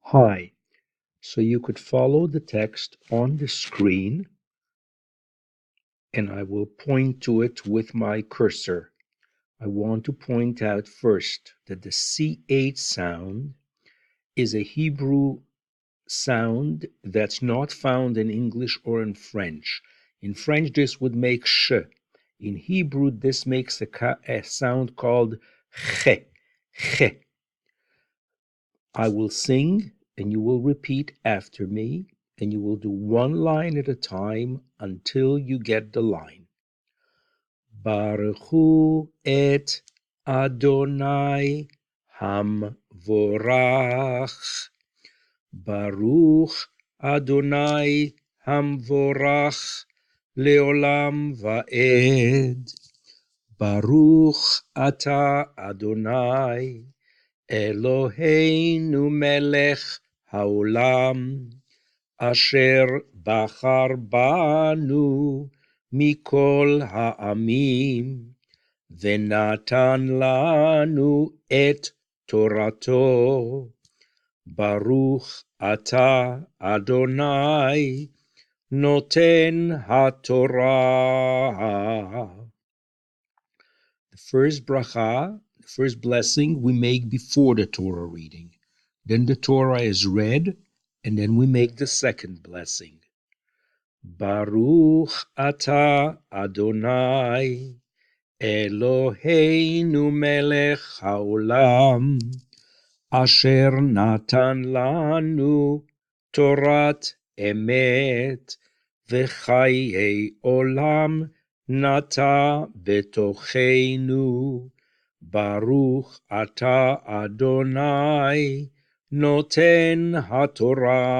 Hi, so you could follow the text on the screen, and I will point to it with my cursor. I want to point out first that the CH sound is a Hebrew sound that's not found in English or in French. In French, this would make sh. In Hebrew, this makes a sound called che, che. I will sing, and you will repeat after me, and you will do one line at a time until you get the line. Baruchu et Adonai Hamvorach. Baruch Adonai Hamvorach Leolam Vaed. Baruch Ata Adonai Eloheinu melech haolam, asher bachar banu mikol ha'amim, venatan lanu et Torato. Baruch ata Adonai noten haTorah. The first bracha, the first blessing we make before the Torah reading. Then the Torah is read, and then we make the second blessing. Baruch ata Adonai Eloheinu melech haolam, asher natan lanu Torat emet, v'chayei olam nata betocheinu. Baruch ata Adonai noten haTorah.